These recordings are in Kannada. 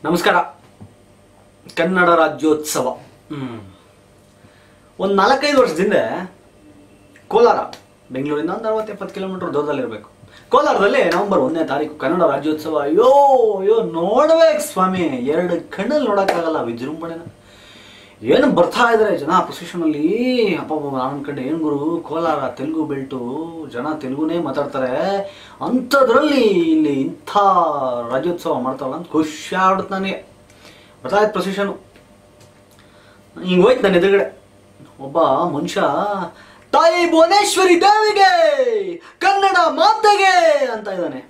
ನಮಸ್ಕಾರ. ಕನ್ನಡ ರಾಜ್ಯೋತ್ಸವ ಒಂದು 4-5 ವರ್ಷದಿಂದ ಕೋಲಾರ, ಬೆಂಗಳೂರಿಂದ ಒಂದು 60-70 ಕಿಲೋಮೀಟರ್ ದೂರದಲ್ಲಿರಬೇಕು. ಕೋಲಾರದಲ್ಲಿ ನವೆಂಬರ್ 1ನೇ ತಾರೀಕು ಕನ್ನಡ ರಾಜ್ಯೋತ್ಸವ. ಅಯ್ಯೋ ಅಯ್ಯೋ ನೋಡ್ಬೇಕು ಸ್ವಾಮಿ, 2 ಕಣ್ಣಲ್ಲಿ ನೋಡೋಕ್ಕಾಗಲ್ಲ ವಿಜೃಂಭಣೆನ. ಏನು ಬರ್ತಾ ಇದ್ದಾರೆ ಜನ ಪ್ರೊಸೆಷನಲ್ಲಿ. ಅಪ್ಪ ನಾನು ಅನ್ಕೊಂಡೆ ಏನು ಗುರು, ಕೋಲಾರ ತೆಲುಗು ಬೆಲ್ಟು, ಜನ ತೆಲುಗುನೇ ಮಾತಾಡ್ತಾರೆ, ಅಂಥದ್ರಲ್ಲಿ ಇಲ್ಲಿ ಇಂಥ ರಾಜ್ಯೋತ್ಸವ ಮಾಡ್ತಾವಲ್ಲ ಅಂತ ಖುಷಿ ಆಗ್ಬಿಡುತ್ತೆ ನನಗೆ. ಬರ್ತಾ ಇತ್ತು ಪ್ರೊಸೆಷನು, ಹಿಂಗೆ ಹೋಯ್ತು ನನ್ನ ಎದುರುಗಡೆ ಒಬ್ಬ ಮನುಷ್ಯ, ತಾಯಿ ಭುವನೇಶ್ವರಿ ದೇವಿಗೆ, ಕನ್ನಡ ಮಾತೆಗೆ ಅಂತ ಇದ್ದಾನೆ.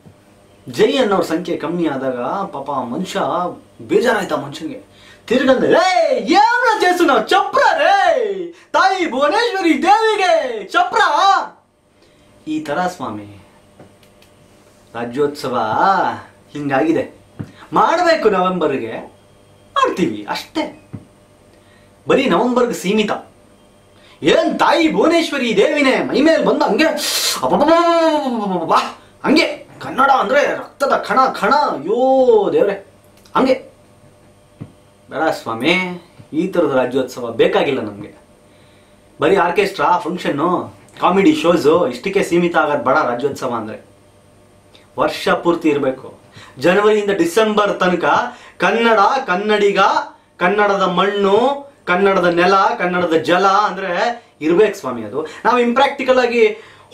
ಜೈ ಅನ್ನೋರ ಸಂಖ್ಯೆ ಕಮ್ಮಿ ಆದಾಗ ಪಾಪ ಮನುಷ್ಯ ಬೇಜಾರಾಯ್ತಾ ಮನುಷ್ಯನಿಗೆ. ತಿರ್ಗಂದ್ರೆ ರೇ ಏನ చేసు ನಾವು ಚಪ್ರ ರೇ, ತಾಯಿ ಭುವನೇಶ್ವರಿ ದೇವಿಗೆ ಚಪ್ರ. ಈ ತರ ಸ್ವಾಮಿ ರಾಜ್ಯೋತ್ಸವ ಹಿಂಗಾಗಿದೆ. ಮಾಡಬೇಕು ನವೆಂಬರ್ಗೆ, ಮಾಡ್ತೀವಿ ಅಷ್ಟೇ. ಬರೀ ನವೆಂಬರ್ಗೆ ಸೀಮಿತ. ಏನ್ ತಾಯಿ ಭುವನೇಶ್ವರಿ ದೇವಿನೇ ಮೈ ಮೇಲೆ ಬಂದ ಹಂಗೆ ಅಬ್ಬಬ್ಬಾ ಹಂಗೆ ಕನ್ನಡ ಅಂದ್ರೆ ರಕ್ತದ ಕಣ ಕಣ. ಅಯ್ಯೋ ದೇವ್ರೆ, ಹಂಗೆ ಬೇಡ ಸ್ವಾಮಿ. ಈ ಥರದ ರಾಜ್ಯೋತ್ಸವ ಬೇಕಾಗಿಲ್ಲ ನಮಗೆ. ಬರೀ ಆರ್ಕೆಸ್ಟ್ರಾ, ಫಂಕ್ಷನ್ನು, ಕಾಮಿಡಿ ಶೋಸು ಇಷ್ಟಕ್ಕೆ ಸೀಮಿತ ಆಗೋದು ಬೇಡ. ರಾಜ್ಯೋತ್ಸವ ಅಂದರೆ ವರ್ಷ ಪೂರ್ತಿ ಇರಬೇಕು. ಜನವರಿಯಿಂದ ಡಿಸೆಂಬರ್ ತನಕ ಕನ್ನಡ, ಕನ್ನಡಿಗ, ಕನ್ನಡದ ಮಣ್ಣು, ಕನ್ನಡದ ನೆಲ, ಕನ್ನಡದ ಜಲ ಅಂದರೆ ಇರ್ಬೇಕು ಸ್ವಾಮಿ. ಅದು ನಾವು ಇಂಪ್ರಾಕ್ಟಿಕಲ್ ಆಗಿ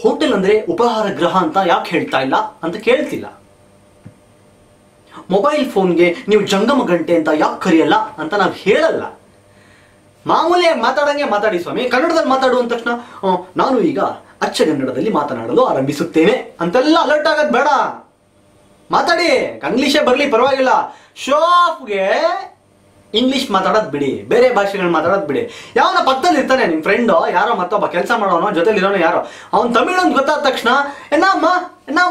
ಹೋಟೆಲ್ ಅಂದರೆ ಉಪಹಾರ ಗೃಹ ಅಂತ ಯಾಕೆ ಹೇಳ್ತಾ ಇಲ್ಲ ಅಂತ ಕೇಳ್ತಿಲ್ಲ. ಮೊಬೈಲ್ ಫೋನ್ಗೆ ನೀವು ಜಂಗಮ ಗಂಟೆ ಅಂತ ಯಾಕೆ ಕರೆಯಲ್ಲ ಅಂತ ನಾವು ಹೇಳಲ್ಲ. ಮಾಮೂಲಿಯಾಗಿ ಮಾತಾಡಂಗೆ ಮಾತಾಡಿ ಸ್ವಾಮಿ. ಕನ್ನಡದಲ್ಲಿ ಮಾತಾಡು ಅಂದ ತಕ್ಷಣ ನಾನು ಈಗ ಅಚ್ಚಗನ್ನಡದಲ್ಲಿ ಮಾತನಾಡಲು ಆರಂಭಿಸುತ್ತೇನೆ ಅಂತೆಲ್ಲ ಅಲರ್ಟ್ ಆಗೋದು ಬೇಡ. ಮಾತಾಡಿ, ಇಂಗ್ಲೀಷೇ ಬರಲಿ ಪರವಾಗಿಲ್ಲ. ಶೋ ಆಫ್ಗೆ ಇಂಗ್ಲೀಷ್ ಮಾತಾಡೋದು ಬಿಡಿ, ಬೇರೆ ಭಾಷೆಗಳು ಮಾತಾಡೋದು ಬಿಡಿ. ಯಾವನ ಪಕ್ಕದಲ್ಲಿ ಇರ್ತಾನೆ ನಿಮ್ಮ ಫ್ರೆಂಡು, ಯಾರೋ ಮತ್ತೊಬ್ಬ ಕೆಲಸ ಮಾಡೋನೋ ಜೊತೆಲಿ ಇರೋನು ಯಾರೋ, ಅವ್ನು ತಮಿಳು ಅಂತ ಗೊತ್ತಾದ ತಕ್ಷಣ ಎನ್ನಮ್ಮ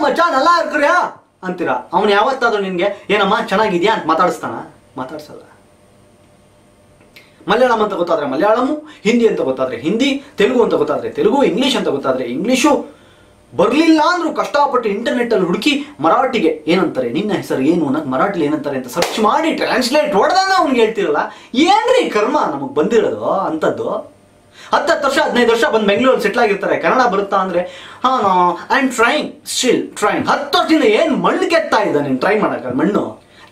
ಮಚ್ಚಾ ನಲ್ಲ ಇರ್ಕ್ರಿಯಾ ಅಂತೀರಾ. ಅವನು ಯಾವತ್ತಾದ್ರೂ ನಿನ್ಗೆ ಏನಮ್ಮ ಚೆನ್ನಾಗಿದ್ಯಾ ಅಂತ ಮಾತಾಡ್ಸಲ್ಲ. ಮಲಯಾಳಂ ಅಂತ ಗೊತ್ತಾದ್ರೆ ಮಲಯಾಳಮು, ಹಿಂದಿ ಅಂತ ಗೊತ್ತಾದ್ರೆ ಹಿಂದಿ, ತೆಲುಗು ಅಂತ ಗೊತ್ತಾದ್ರೆ ತೆಲುಗು, ಇಂಗ್ಲೀಷ್ ಅಂತ ಗೊತ್ತಾದ್ರೆ ಇಂಗ್ಲೀಷು. ಬರಲಿಲ್ಲ ಅಂದ್ರೂ ಕಷ್ಟಪಟ್ಟು ಇಂಟರ್ನೆಟ್ಟಲ್ಲಿ ಹುಡುಕಿ ಮರಾಠಿಗೆ ಏನಂತಾರೆ, ನಿನ್ನ ಹೆಸರು ಏನು ಅನ್ನೋದು ಮರಾಠಿಲಿ ಏನಂತಾರೆ ಅಂತ ಸರ್ಚ್ ಮಾಡಿ ಟ್ರಾನ್ಸ್ಲೇಟ್ ಹೊಡೆದಾಗ ಅವ್ನಿಗೆ ಹೇಳ್ತಿರಲ್ಲ. ಏನ್ರಿ ಕರ್ಮ ನಮಗೆ ಬಂದಿರೋದು ಅಂಥದ್ದು. 10 ವರ್ಷ 15 ವರ್ಷ ಬಂದು ಬೆಂಗಳೂರಲ್ಲಿ ಸೆಟ್ಲ್ ಆಗಿರ್ತಾರೆ. ಕನ್ನಡ ಬರುತ್ತಾ ಅಂದರೆ I am trying, still trying. 10 ವರ್ಷದಿಂದ ಏನು ಮಣ್ಣು ಕೆತ್ತಾ ಇದ್ದಾನೆ ನೀನು ಟ್ರೈ ಮಾಡೋಕ್ಕಲ್ಲ. ಮಣ್ಣು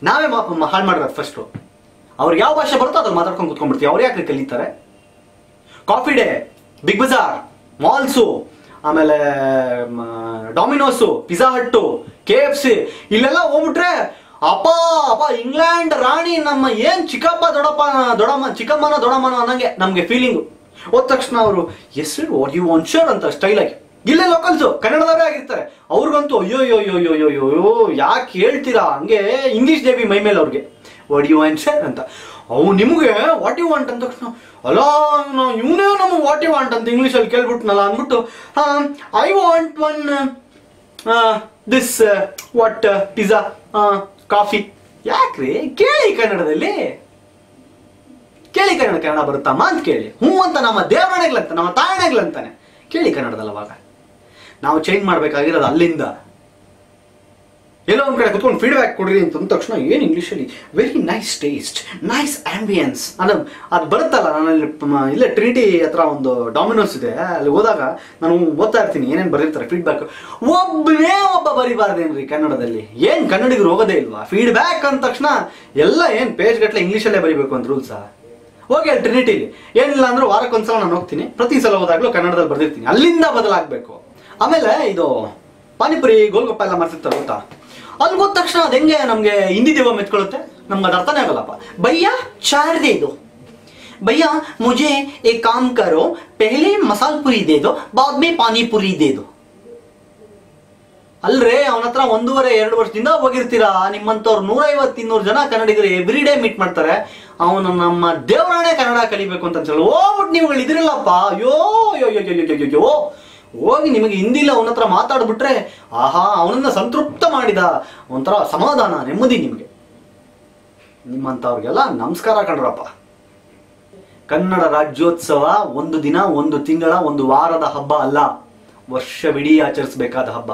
ನಾವೇ ಹಾಳು ಮಾಡಿರೋದು ಫಸ್ಟು. ಅವ್ರಿಗೆ ಯಾವ ಭಾಷೆ ಬರುತ್ತೋ ಅದ್ರಲ್ಲಿ ಮಾತಾಡ್ಕೊಂಡು ಕುತ್ಕೊಂಡ್ಬಿಡ್ತೀವಿ. ಅವ್ರು ಯಾಕೆ ಕಲಿತಾರೆ? Coffee Day, Big Bazaar, malls, ಆಮೇಲೆ ಡಾಮಿನೋಸು, ಪಿಜ್ಜಾ ಹಟ್ಟು, KFC ಇಲ್ಲೆಲ್ಲ ಹೋಗ್ಬಿಟ್ರೆ ಅಪ್ಪ ಇಂಗ್ಲೆಂಡ್ ರಾಣಿ ನಮ್ಮ ಏನು ಚಿಕ್ಕಮ್ಮನ ದೊಡ್ಡಮ್ಮನ ಅನ್ನಂಗೆ ನಮಗೆ ಫೀಲಿಂಗು. ಹೋದ ತಕ್ಷಣ ಅವರು ಎಸ್ ವಾಟ್ ಯು ವಾಂಟ್ ಶರ್ ಅಂತ ಸ್ಟೈಲಾಗಿ. ಇಲ್ಲೇ ಲೋಕಲ್ಸು ಕನ್ನಡದವರೇ ಆಗಿರ್ತಾರೆ. ಅವ್ರಿಗಂತೂ ಅಯ್ಯೋ ಯಾಕೆ ಹೇಳ್ತೀರಾ ಹಂಗೆ ಇಂಗ್ಲೀಷ್ ದೇವಿ ಮೈ ಮೇಲೆ ಅವ್ರಿಗೆ ವಾಟ್ ಯು ವಾಂಟ್ ಶರ್ ಅಂತ. ಅವು ನಿಮಗೆ ವಾಟ್ ಯು ವಾಂಟ್ ಅಂದ ತಕ್ಷಣ ಅಲ್ಲ ಇವನೇ ನಮಗೆ ವಾಟ್ ಯು ವಾಂಟ್ ಅಂತ ಇಂಗ್ಲೀಷಲ್ಲಿ ಕೇಳ್ಬಿಟ್ನಲ್ಲ ಅಂದ್ಬಿಟ್ಟು I want one this what pizza coffee. ಯಾಕ್ರಿ ಕೇಳಿ ಕನ್ನಡದಲ್ಲಿ, ಕೇಳಿ ಕನ್ನಡ ಬರುತ್ತಮ್ಮ ಅಂತ ಕೇಳಿ. ಹ್ಞೂ ಅಂತ ನಮ್ಮ ದೇವರಣೆಗಳಂತ, ನಮ್ಮ ತಾಯಣೆಗಳಂತಾನೆ ಕೇಳಿ ಕನ್ನಡದಲ್ಲ. ಅವಾಗ ನಾವು ಚೇಂಜ್ ಮಾಡಬೇಕಾಗಿರೋದು ಅಲ್ಲಿಂದ. ಎಲ್ಲೋ ಒಂದು ಕಡೆ ಕುತ್ಕೊಂಡು ಫೀಡ್ಬ್ಯಾಕ್ ಕೊಡ್ರಿ ಅಂತಂದ ತಕ್ಷಣ ಏನು ಇಂಗ್ಲೀಷಲ್ಲಿ very nice taste, nice ambience ಅದು ಬರುತ್ತಲ್ಲ. ನಾನು ಇಲ್ಲೇ ಟ್ರಿನಿಟಿ ಹತ್ರ ಒಂದು ಡಾಮಿನೋಸ್ ಇದೆ, ಅಲ್ಲಿ ಹೋದಾಗ ನಾನು ಓದ್ತಾ ಇರ್ತೀನಿ ಏನೇನು ಬರೀರ್ತಾರೆ ಫೀಡ್ಬ್ಯಾಕ್. ಒಬ್ಬ ಬರಿಬಾರ್ದೇನ್ರಿ ಕನ್ನಡದಲ್ಲಿ? ಏನು ಕನ್ನಡಿಗರು ಹೋಗೋದೇ ಇಲ್ವಾ? ಫೀಡ್ಬ್ಯಾಕ್ ಅಂದ ತಕ್ಷಣ ಎಲ್ಲ ಏನು ಪೇಜ್ ಗಟ್ಟಲೆ ಇಂಗ್ಲೀಷಲ್ಲೇ ಬರೀಬೇಕು ಅಂತ ರೂಲ್ಸಾ? ಹೋಗಿ ಅಲ್ಲಿ ಟ್ರಿನಿಟಿಲಿ ಏನಿಲ್ಲ ಅಂದ್ರೆ ವಾರಕ್ಕೊಂದ್ಸಲ ನಾನು ಹೋಗ್ತೀನಿ, ಪ್ರತಿ ಸಲ ಹೋದಾಗಲೂ ಕನ್ನಡದಲ್ಲಿ ಬರ್ದಿರ್ತೀನಿ. ಅಲ್ಲಿಂದ ಬದಲಾಗಬೇಕು. ಆಮೇಲೆ ಇದು ಪಾನಿಪುರಿ, ಗೋಲ್ಗಪ್ಪ ಎಲ್ಲ ಮಾಡ್ತಿರ್ತಾರೆ ಗೊತ್ತಾ? ಅಲ್ಲಿ ಹೋದ ತಕ್ಷಣ ಅದು ಹೆಂಗೆ ನಮಗೆ ಹಿಂದಿ ದೇವ ಮೆತ್ಕೊಳ್ಳುತ್ತೆ, ನಮ್ಗೆ ಅದು ಅರ್ಥನೇ ಆಗಲ್ಲಪ್ಪ. ಭಯ್ಯ ಚಾರ್ ದೇ ದೋ, ಭಯ್ಯ ಮುझे एक काम करो, पहले मसाल पूरी दे दो, बाद में पानी पूरी दे दो. ಅಲ್ರೇ ಅವನ ಹತ್ರ 1.5-2 ವರ್ಷದಿಂದ ಹೋಗಿರ್ತೀರಾ. ನಿಮ್ಮಂಥವ್ರು 150-200 ಜನ ಕನ್ನಡಿಗರು ಎವ್ರಿ ಡೇ ಮೀಟ್ ಮಾಡ್ತಾರೆ. ಅವನು ನಮ್ಮ ದೇವರಾಣೆ ಕನ್ನಡ ಕಲಿಬೇಕು ಅಂತ ಅನ್ಸಲ್ಲ. ಹೋಗ್ಬಿಟ್ಟು ನೀವುಗಳು ಇದ್ರಿಲ್ಲಪ್ಪ, ಅಯ್ಯೋ ಹೋಗಿ ನಿಮಗೆ ಹಿಂದಿಲ್ಲ ಅವನ ಹತ್ರ ಮಾತಾಡ್ಬಿಟ್ರೆ ಆಹಾ ಅವನನ್ನ ಸಂತೃಪ್ತ ಮಾಡಿದ ಒಂಥರ ಸಮಾಧಾನ, ನೆಮ್ಮದಿ ನಿಮಗೆ. ನಿಮ್ಮಂಥವ್ರಿಗೆಲ್ಲ ನಮಸ್ಕಾರ ಕಣ್ರಪ್ಪ. ಕನ್ನಡ ರಾಜ್ಯೋತ್ಸವ 1 ದಿನ, 1 ತಿಂಗಳ, 1 ವಾರದ ಹಬ್ಬ ಅಲ್ಲ, ವರ್ಷವಿಡೀ ಆಚರಿಸಬೇಕಾದ ಹಬ್ಬ.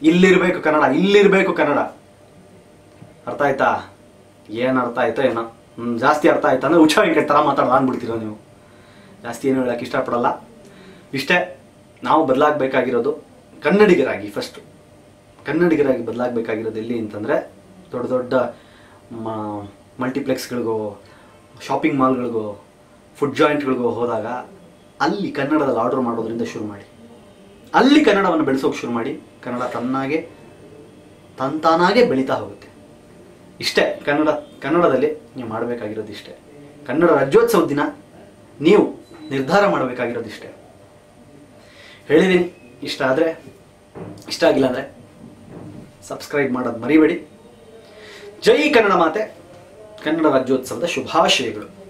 ಇಲ್ಲಿರಬೇಕು ಕನ್ನಡ, ಇಲ್ಲಿರಬೇಕು ಕನ್ನಡ. ಅರ್ಥ ಆಯ್ತಾ? ಏನು ಅರ್ಥ ಆಯ್ತೋ ಏನೋ. ಜಾಸ್ತಿ ಅರ್ಥ ಆಯ್ತು ಅಂದರೆ ಹುಚ್ಚ ವೆಂಕಟ್ ಥರ ಮಾತಾಡೋಂಗ್ಬಿಡ್ತೀರೋ ನೀವು. ಜಾಸ್ತಿ ಏನು ಹೇಳೋಕ್ಕೆ ಇಷ್ಟಪಡಲ್ಲ. ಇಷ್ಟೇ, ನಾವು ಬದಲಾಗಬೇಕಾಗಿರೋದು ಕನ್ನಡಿಗರಾಗಿ. ಫಸ್ಟು ಕನ್ನಡಿಗರಾಗಿ ಬದಲಾಗಬೇಕಾಗಿರೋದು ಎಲ್ಲಿ ಅಂತಂದರೆ, ದೊಡ್ಡ ದೊಡ್ಡ ಮಲ್ಟಿಪ್ಲೆಕ್ಸ್ಗಳಿಗೋ, ಶಾಪಿಂಗ್ ಮಾಲ್ಗಳಿಗೋ, ಫುಡ್ ಜಾಯಿಂಟ್ಗಳಿಗೋ ಹೋದಾಗ ಅಲ್ಲಿ ಕನ್ನಡದಲ್ಲಿ ಆರ್ಡರ್ ಮಾಡೋದ್ರಿಂದ ಶುರು ಮಾಡಿ. ಅಲ್ಲಿ ಕನ್ನಡವನ್ನು ಬೆಳೆಸೋಕೆ ಶುರು ಮಾಡಿ. ಕನ್ನಡ ತಂತಾನಾಗೆ ಬೆಳೀತಾ ಹೋಗುತ್ತೆ. ಇಷ್ಟೇ ಕನ್ನಡದಲ್ಲಿ ನೀವು ಮಾಡಬೇಕಾಗಿರೋದು ಇಷ್ಟೇ. ಕನ್ನಡ ರಾಜ್ಯೋತ್ಸವದ ದಿನ ನೀವು ನಿರ್ಧಾರ ಮಾಡಬೇಕಾಗಿರೋದು ಇಷ್ಟೇ. ಹೇಳಿದ್ದೀನಿ. ಇಷ್ಟ ಆದರೆ, ಇಷ್ಟ ಆಗಿಲ್ಲ ಅಂದರೆ ಸಬ್ಸ್ಕ್ರೈಬ್ ಮಾಡೋದು ಮರಿಬೇಡಿ. ಜೈ ಕನ್ನಡ ಮಾತೆ. ಕನ್ನಡ ರಾಜ್ಯೋತ್ಸವದ ಶುಭಾಶಯಗಳು.